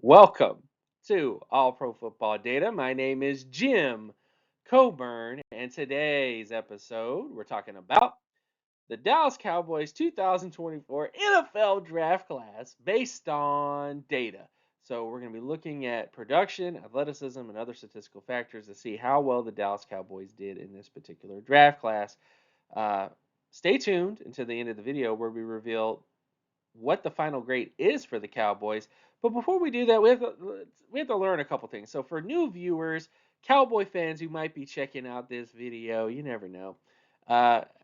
Welcome to All Pro Football Data. My name is Jim Coburn, and today's episode we're talking about the Dallas Cowboys 2024 NFL Draft Class based on data. So we're going to be looking at production, athleticism, and other statistical factors to see how well the Dallas Cowboys did in this particular draft class. Uh, Stay tuned until the end of the video where we reveal what the final grade is for the Cowboys. But before we do that, we have to learn a couple things. So for new viewers, Cowboy fans who might be checking out this video, you never know.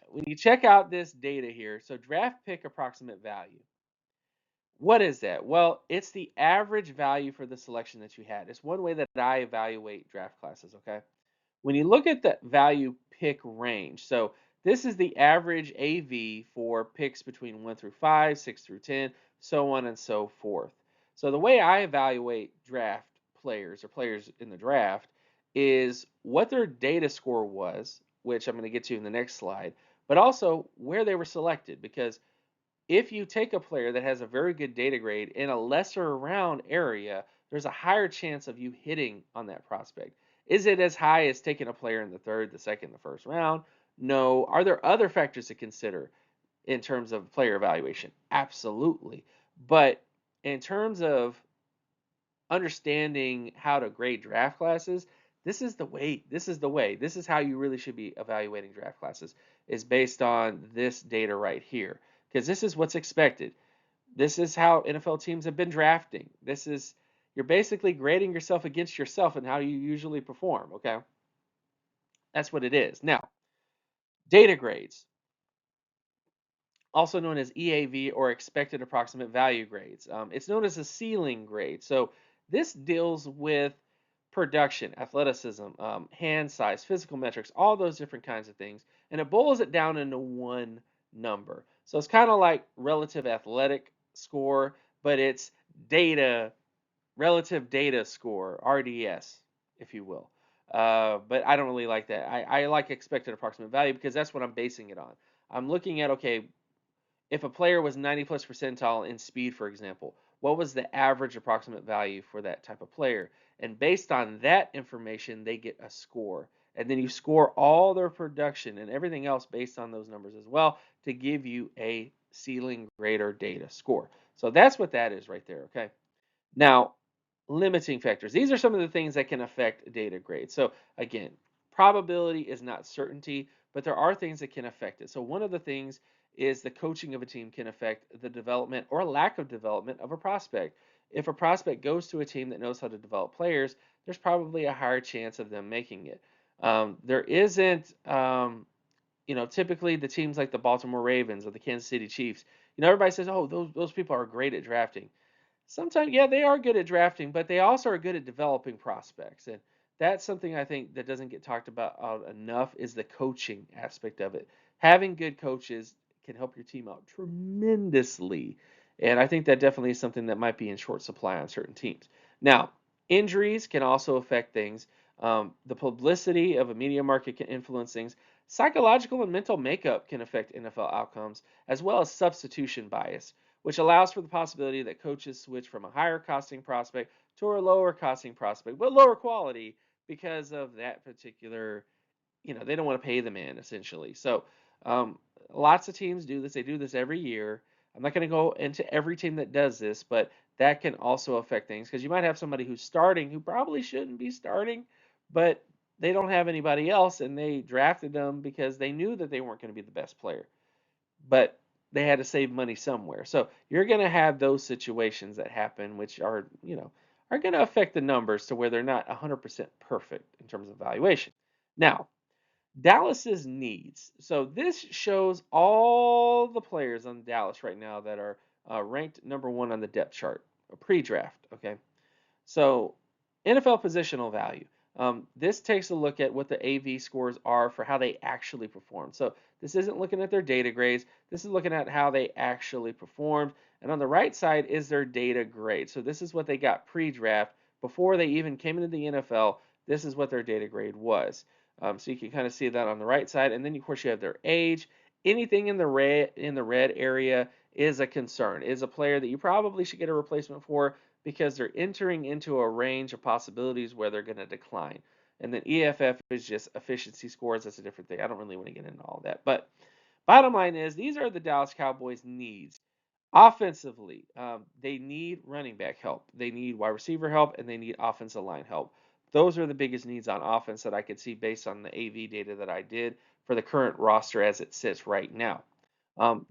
When you check out this data here, so draft pick approximate value. What is that? Well, it's the average value for the selection that you had. It's one way that I evaluate draft classes, okay? When you look at the value pick range, so this is the average AV for picks between 1 through 5, 6 through 10, so on and so forth. So the way I evaluate draft players or players in the draft is what their data score was, which I'm going to get to in the next slide, but also where they were selected. Because if you take a player that has a very good data grade in a lesser round area, there's a higher chance of you hitting on that prospect. Is it as high as taking a player in the third, the second, the first round? No. Are there other factors to consider in terms of player evaluation? Absolutely. But in terms of understanding how to grade draft classes, this is the way. This is the way. This is how you really should be evaluating draft classes, is based on this data right here. Because this is what's expected. This is how NFL teams have been drafting. You're basically grading yourself against yourself and how you usually perform, okay? That's what it is. Now, data grades, also known as EAV or expected approximate value grades. It's known as a ceiling grade. So this deals with production, athleticism, hand size, physical metrics, all those different kinds of things. And it boils it down into one number. So it's kind of like relative athletic score, but it's data, relative data score, RDS, if you will. But I don't really like that. I like expected approximate value because that's what I'm basing it on. I'm looking at, okay, if a player was 90 plus percentile in speed, for example, what was the average approximate value for that type of player? And based on that information, they get a score. And then you score all their production and everything else based on those numbers as well to give you a ceiling grade or data score. So that's what that is right there, okay? Now, limiting factors. These are some of the things that can affect data grade. So again, probability is not certainty, but there are things that can affect it. So one of the things is the coaching of a team can affect the development or lack of development of a prospect. If a prospect goes to a team that knows how to develop players, there's probably a higher chance of them making it. There isn't, typically the teams like the Baltimore Ravens or the Kansas City Chiefs. Everybody says, "Oh, those people are great at drafting." Sometimes, yeah, they are good at drafting, but they also are good at developing prospects. And that's something I think that doesn't get talked about enough is the coaching aspect of it. Having good coaches can help your team out tremendously. And I think that definitely is something that might be in short supply on certain teams. Now, injuries can also affect things. The publicity of a media market can influence things. Psychological and mental makeup can affect NFL outcomes, as well as substitution bias, which allows for the possibility that coaches switch from a higher costing prospect to a lower costing prospect, but lower quality because of that particular, they don't want to pay the man essentially. So um, lots of teams do this. They do this every year. I'm not going to go into every team that does this, but that can also affect things because you might have somebody who's starting who probably shouldn't be starting, but they don't have anybody else and they drafted them because they knew that they weren't going to be the best player, but they had to save money somewhere. So you're going to have those situations that happen, which are going to affect the numbers to where they're not 100% perfect in terms of valuation. Now, Dallas's needs. So this shows all the players on Dallas right now that are ranked number one on the depth chart, pre-draft. Okay, so NFL positional value. This takes a look at what the AV scores are for how they actually perform. So this isn't looking at their data grades. This is looking at how they actually performed. And on the right side is their data grade. So this is what they got pre-draft before they even came into the NFL. This is what their data grade was. So you can kind of see that on the right side. And then, of course, you have their age Anything in the red area is a concern. Is a player that you probably should get a replacement for because they're entering into a range of possibilities where they're going to decline. And then EFF is just efficiency scores. That's a different thing. I don't really want to get into all that. But bottom line is, these are the Dallas Cowboys' needs. Offensively, they need running back help. They need wide receiver help, and they need offensive line help. Those are the biggest needs on offense that I could see based on the AV data that I did for the current roster as it sits right now.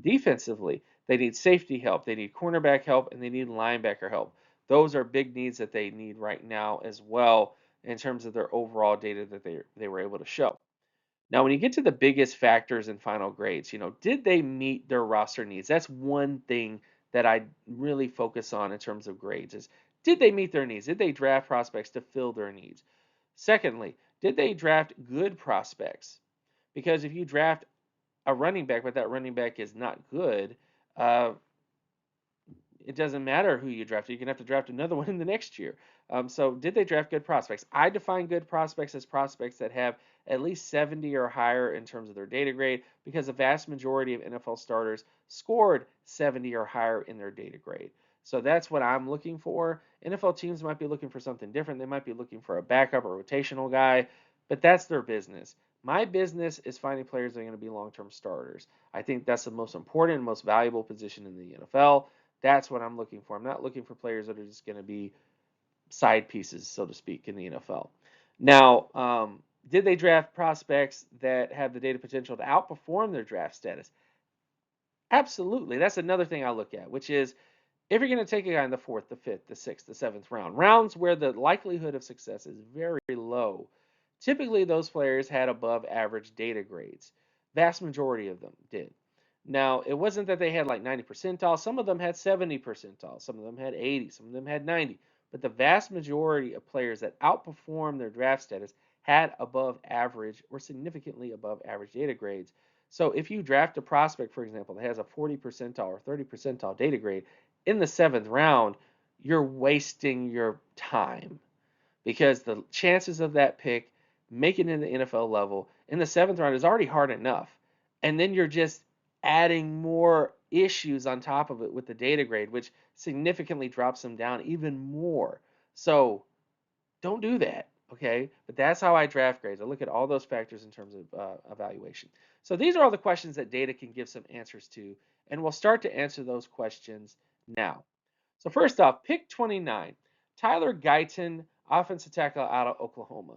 Defensively, they need safety help, they need cornerback help, and they need linebacker help. Those are big needs that they need right now as well in terms of their overall data that they were able to show. Now, when you get to the biggest factors in final grades, did they meet their roster needs? That's one thing that I really focus on in terms of grades is, did they meet their needs? Did they draft prospects to fill their needs? Secondly, did they draft good prospects? Because if you draft a running back, but that running back is not good, uh, it doesn't matter who you draft. You're going to have to draft another one in the next year. So, did they draft good prospects? I define good prospects as prospects that have at least 70 or higher in terms of their data grade, because the vast majority of NFL starters scored 70 or higher in their data grade. So, that's what I'm looking for. NFL teams might be looking for something different. They might be looking for a backup or rotational guy, but that's their business. My business is finding players that are going to be long term starters. I think that's the most important and most valuable position in the NFL. That's what I'm looking for. I'm not looking for players that are just going to be side pieces, so to speak, in the NFL. Now, did they draft prospects that have the data potential to outperform their draft status? Absolutely. That's another thing I look at, which is, if you're going to take a guy in the fourth, the fifth, the sixth, the seventh round, rounds where the likelihood of success is very low, typically those players had above average data grades. Vast majority of them did. Now, it wasn't that they had like 90 percentile. Some of them had 70 percentile. Some of them had 80. Some of them had 90. But the vast majority of players that outperformed their draft status had above average or significantly above average data grades. So if you draft a prospect, for example, that has a 40 percentile or 30 percentile data grade in the seventh round, you're wasting your time, because the chances of that pick making it in the NFL level in the seventh round is already hard enough. And then you're just adding more issues on top of it with the data grade, which significantly drops them down even more. So don't do that, okay? But that's how I draft grades. I look at all those factors in terms of evaluation. So these are all the questions that data can give some answers to, and we'll start to answer those questions now. So first off, pick 29, Tyler Guyton, offensive tackle out of Oklahoma.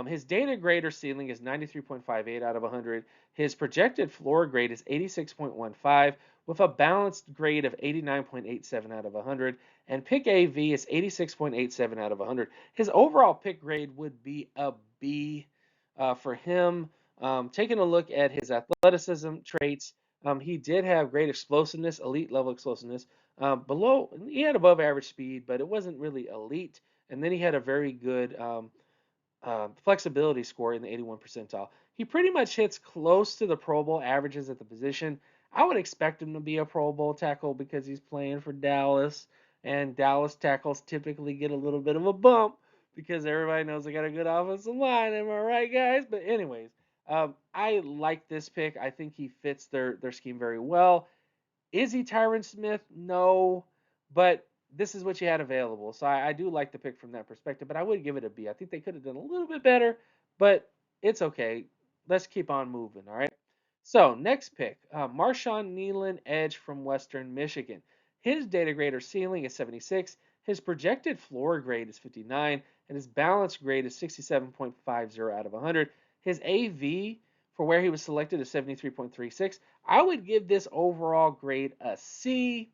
His data grade or ceiling is 93.58 out of 100. His projected floor grade is 86.15, with a balanced grade of 89.87 out of 100. And pick AV is 86.87 out of 100. His overall pick grade would be a B for him. Taking a look at his athleticism traits, he did have great explosiveness, elite level explosiveness. He had above average speed, but it wasn't really elite. And then he had a very good flexibility score in the 81 percentile. He pretty much hits close to the Pro Bowl averages at the position. I would expect him to be a Pro Bowl tackle because he's playing for Dallas, and Dallas tackles typically get a little bit of a bump because everybody knows they got a good offensive line. Am I right, guys? But anyways, I like this pick. I think he fits their scheme very well. Is he Tyron Smith? No, but this is what you had available. So I do like the pick from that perspective, but I would give it a B. I think they could have done a little bit better, but it's okay. Let's keep on moving, all right? So next pick, Marshawn Nealon, edge from Western Michigan. His data grade or ceiling is 76. His projected floor grade is 59, and his balance grade is 67.50 out of 100. His AV for where he was selected is 73.36. I would give this overall grade a C.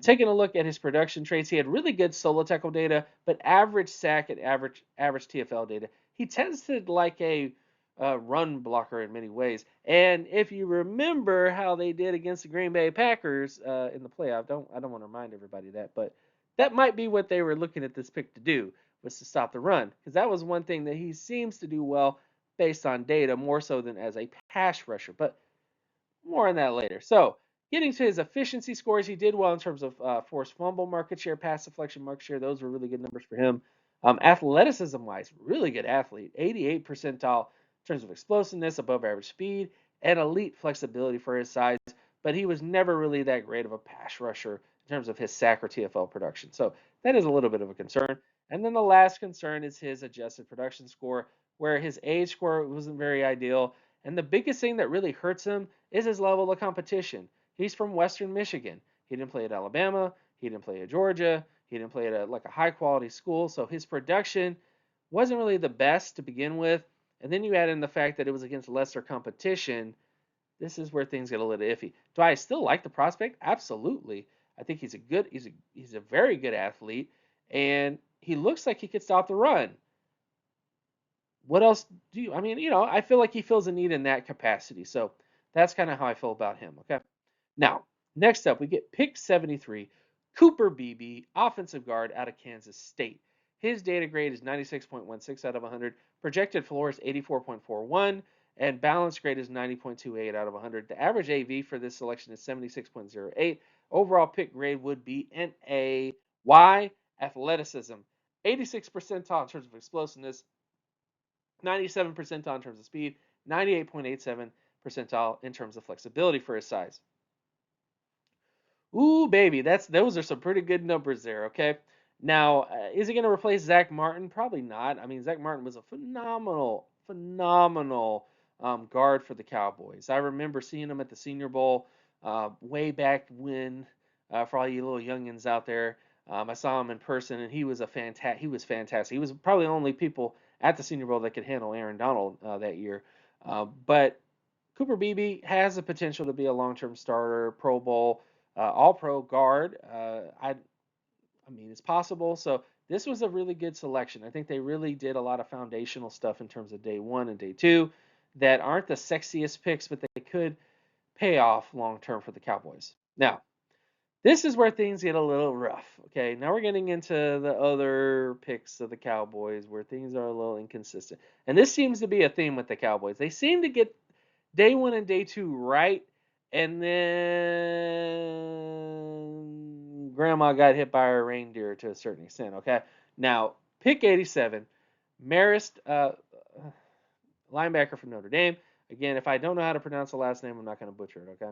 Taking a look at his production traits, he had really good solo tackle data, but average sack and average TFL data. He tends to like a run blocker in many ways. And if you remember how they did against the Green Bay Packers in the playoff, I don't want to remind everybody of that, but that might be what they were looking at this pick to do, was to stop the run, because that was one thing that he seems to do well based on data, more so than as a pass rusher. But more on that later. So, getting to his efficiency scores, he did well in terms of forced fumble market share, pass deflection market share. Those were really good numbers for him. Athleticism wise, really good athlete. 88 percentile in terms of explosiveness, above average speed. and elite flexibility for his size, but he was never really that great of a pass rusher in terms of his sack or TFL production. So that is a little bit of a concern. And then the last concern is his adjusted production score, where his age score wasn't very ideal. And the biggest thing that really hurts him is his level of competition. He's from Western Michigan. He didn't play at Alabama. He didn't play at Georgia. He didn't play at like a high quality school. So his production wasn't really the best to begin with. And then you add in the fact that it was against lesser competition. This is where things get a little iffy. Do I still like the prospect? Absolutely. I think he's a very good athlete, and he looks like he could stop the run. What else do you? I mean, I feel like he fills a need in that capacity. So that's kind of how I feel about him. Okay. Now, next up, we get pick 73, Cooper Beebe, offensive guard out of Kansas State. His data grade is 96.16 out of 100. Projected floor is 84.41, and balance grade is 90.28 out of 100. The average AV for this selection is 76.08. Overall pick grade would be an A. Why? Athleticism. 86 percentile in terms of explosiveness, 97 percentile in terms of speed, 98.87 percentile in terms of flexibility for his size. Ooh, baby, those are some pretty good numbers there. Okay, now is he going to replace Zach Martin? Probably not. I mean, Zach Martin was a phenomenal guard for the Cowboys. I remember seeing him at the Senior Bowl way back when. For all you little youngins out there, I saw him in person, and he was He was fantastic. He was probably the only people at the Senior Bowl that could handle Aaron Donald that year. But Cooper Beebe has the potential to be a long-term starter, Pro Bowl, All-Pro guard. I mean, it's possible. So this was a really good selection. I think they really did a lot of foundational stuff in terms of day one and day two that aren't the sexiest picks, but they could pay off long-term for the Cowboys. Now, this is where things get a little rough. Okay, now we're getting into the other picks of the Cowboys where things are a little inconsistent. And this seems to be a theme with the Cowboys. They seem to get day one and day two right, and then grandma got hit by a reindeer to a certain extent. Okay, now pick 87, Marist, linebacker from Notre Dame. Again, if I don't know how to pronounce the last name, I'm not going to butcher it. Okay.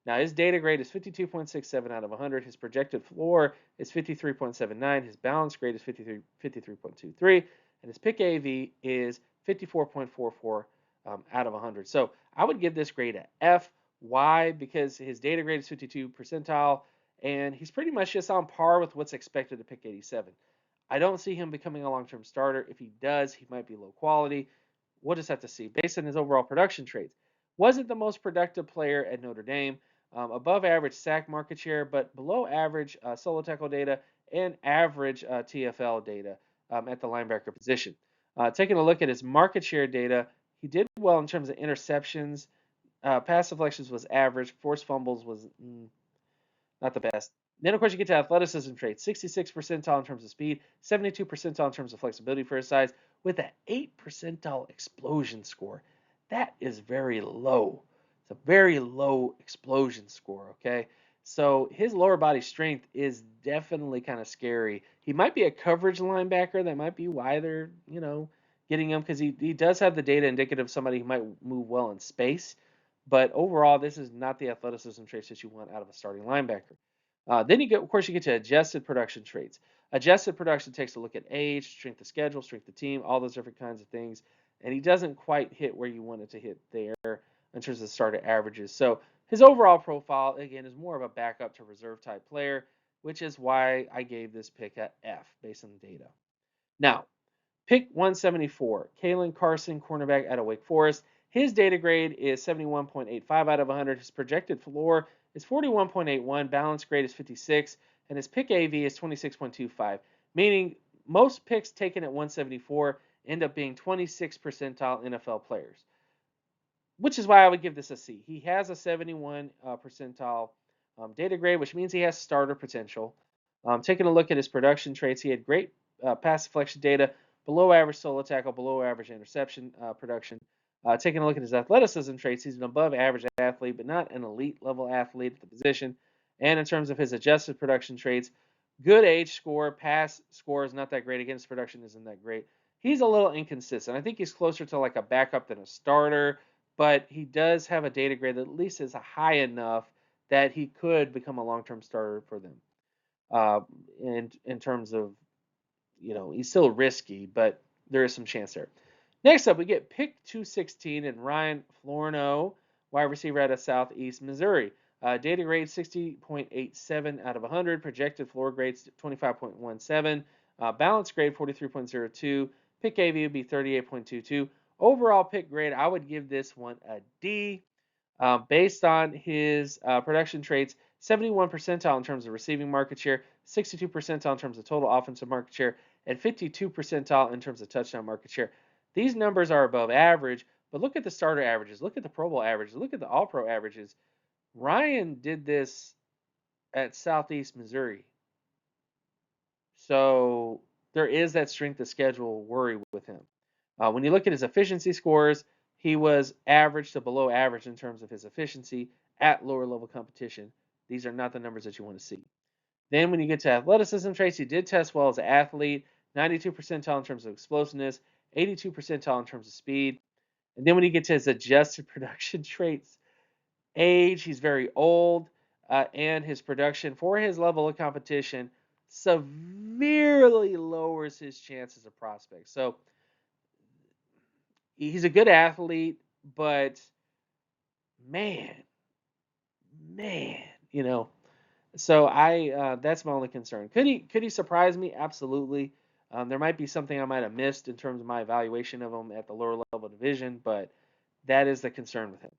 Now his data grade is 52.67 out of 100. His projected floor is 53.79. His balance grade is 53.23, and his pick AV is 54.44 out of 100. So I would give this grade a F. Why? Because his data grade is 52 percentile, and he's pretty much just on par with what's expected to pick 87. I don't see him becoming a long-term starter. If he does, he might be low quality. We'll just have to see. Based on his overall production traits, wasn't the most productive player at Notre Dame. Above average sack market share, but below average solo tackle data and average TFL data at the linebacker position. Taking a look at his market share data, he did well in terms of interceptions. Pass deflections was average. Forced fumbles was not the best. Then, of course, you get to athleticism traits 66 percentile in terms of speed, 72 percentile in terms of flexibility for his size, with an 8 percentile explosion score. That is very low. It's a very low explosion score, okay? So his lower body strength is definitely kind of scary. He might be a coverage linebacker. That might be why they're, getting him because he does have the data indicative of somebody who might move well in space. But overall, this is not the athleticism traits that you want out of a starting linebacker. Then of course, you get to adjusted production traits. Adjusted production takes a look at age, strength of schedule, strength of team, all those different kinds of things. And he doesn't quite hit where you want it to hit there in terms of starter averages. So his overall profile, again, is more of a backup to reserve type player, which is why I gave this pick a F based on the data. Now, pick 174, Kalen Carson, cornerback out of Wake Forest. His data grade is 71.85 out of 100. His projected floor is 41.81. Balance grade is 56. And his pick AV is 26.25, meaning most picks taken at 174 end up being 26 percentile NFL players, which is why I would give this a C. He has a 71 percentile data grade, which means he has starter potential. Taking a look at his production traits, he had great pass deflection data, below average solo tackle, below average interception production. Taking a look at his athleticism traits, he's an above average athlete, but not an elite level athlete at the position. And in terms of his adjusted production traits, good age score, pass score is not that great. Against production isn't that great. He's a little inconsistent. I think he's closer to like a backup than a starter, but he does have a data grade that at least is high enough that he could become a long-term starter for them. Uh, in terms of, he's still risky, but there is some chance there. Next up, we get pick 216 and Ryan Florno, wide receiver out of Southeast Missouri. Data grade 60.87 out of 100. Projected floor grades 25.17. Balance grade 43.02. Pick AV would be 38.22. Overall pick grade, I would give this one a D. Based on his production traits, 71 percentile in terms of receiving market share, 62 percentile in terms of total offensive market share, and 52 percentile in terms of touchdown market share. These numbers are above average, but look at the starter averages, look at the Pro Bowl averages, look at the All Pro averages. Ryan did this at Southeast Missouri. So there is that strength of schedule worry with him. When you look at his efficiency scores, he was average to below average in terms of his efficiency at lower level competition. These are not the numbers that you want to see. Then when you get to athleticism traits, he did test well as an athlete, 92 percentile in terms of explosiveness, 82 percentile in terms of speed. And then when you get to his adjusted production traits, age, he's very old, and his production for his level of competition severely lowers his chances of prospects. So he's a good athlete, but man, man, So that's my only concern. Could he surprise me? Absolutely. There might be something I might have missed in terms of my evaluation of him at the lower level division, but that is the concern with him.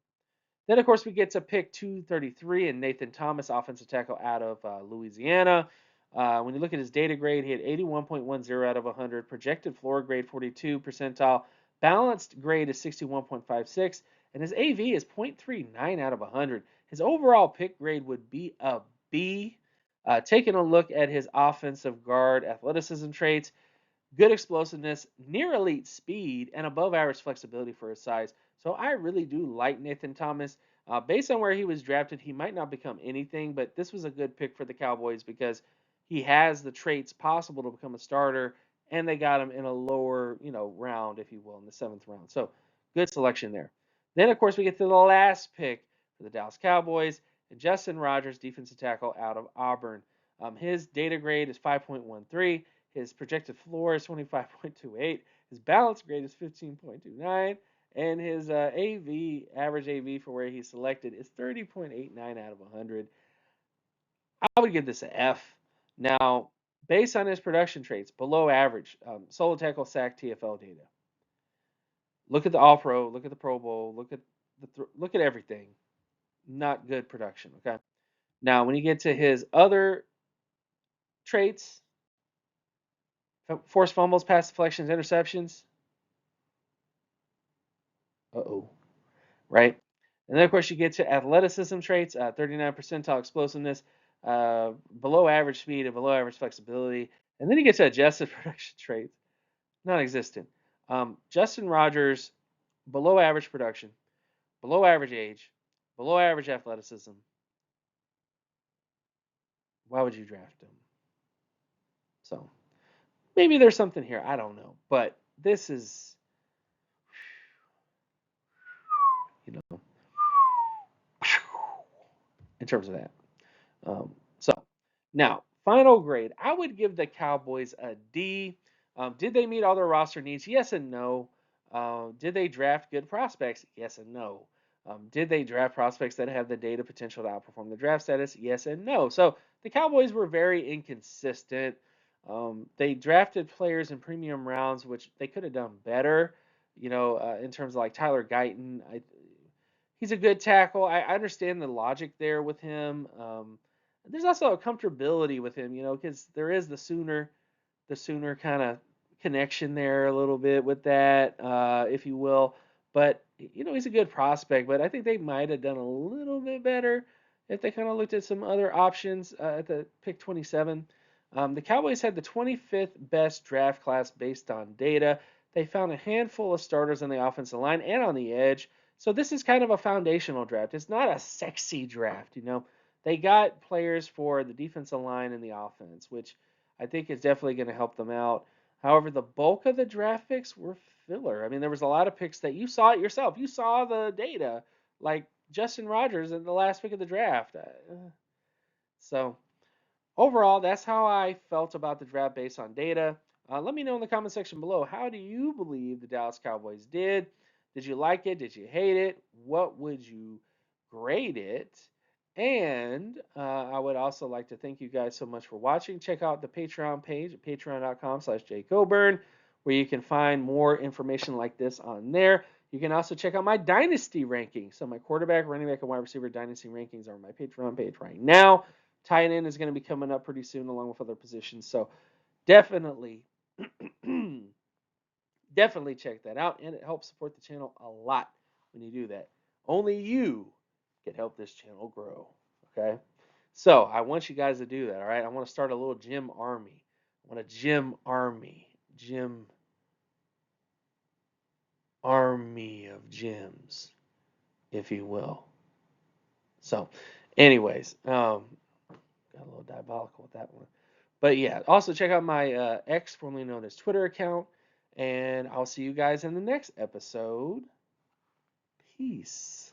Then, of course, we get to pick 233 and Nathan Thomas, offensive tackle out of Louisiana. When you look at his data grade, he had 81.10 out of 100, projected floor grade 42 percentile, balanced grade is 61.56, and his AV is 0.39 out of 100. His overall pick grade would be a B. Taking a look at his offensive guard athleticism traits, good explosiveness, near elite speed, and above average flexibility for his size. So I really do like Nathan Thomas. Based on where he was drafted, he might not become anything, but this was a good pick for the Cowboys because he has the traits possible to become a starter, and they got him in a lower, round, if you will, in the 7th round. So good selection there. Then, of course, we get to the last pick for the Dallas Cowboys, and Justin Rogers, defensive tackle out of Auburn. His data grade is 5.13. His projected floor is 25.28. His balance grade is 15.29. And his average AV for where he's selected is 30.89 out of 100. I would give this an F. Now, based on his production traits, below average, solo tackle, sack, TFL data. Look at the All Pro, look at the Pro Bowl, look at everything. Not good production. Okay. Now, when you get to his other traits, forced fumbles, pass deflections, interceptions. Uh-oh. Right? And then, of course, you get to athleticism traits, 39 percentile explosiveness, below average speed, and below average flexibility. And then you get to adjusted production traits, non existent. Justin Rogers, below average production, below average age, below average athleticism. Why would you draft him? So maybe there's something here. I don't know. But this is, you know, in terms of that. So now, final grade. I would give the Cowboys a D. Did they meet all their roster needs? Yes and no. Did they draft good prospects? Yes and no. Did they draft prospects that have the data potential to outperform the draft status? Yes and no. So the Cowboys were very inconsistent. They drafted players in premium rounds, which they could have done better. In terms of like Tyler Guyton, he's a good tackle. I understand the logic there with him. There's also a comfortability with him, because there is the Sooner kind of connection there a little bit with that, if you will. But he's a good prospect. But I think they might have done a little bit better if they kind of looked at some other options at the pick 27. The Cowboys had the 25th best draft class based on data. They found a handful of starters on the offensive line and on the edge. So this is kind of a foundational draft. It's not a sexy draft. They got players for the defensive line and the offense, which I think is definitely going to help them out. However, the bulk of the draft picks were filler. I mean, there was a lot of picks that you saw it yourself. You saw the data, like Justin Rogers in the last pick of the draft. So overall, that's how I felt about the draft based on data. Let me know in the comment section below. How do you believe the Dallas Cowboys did? Did you like it? Did you hate it? What would you grade it? And I would also like to thank you guys so much for watching. Check out the Patreon page at patreon.com/jcoburn, where you can find more information like this on there. You can also check out my dynasty rankings. So my quarterback, running back, and wide receiver dynasty rankings are on my Patreon page right now. Tight end is going to be coming up pretty soon, along with other positions. So definitely, definitely check that out, and it helps support the channel a lot when you do that. Only you can help this channel grow. Okay, so I want you guys to do that. All right, I want to start a little gym army. I want a gym army of gyms, if you will. So, anyways, got a little diabolical with that one. But yeah, also check out my X, formerly known as Twitter account. And I'll see you guys in the next episode. Peace.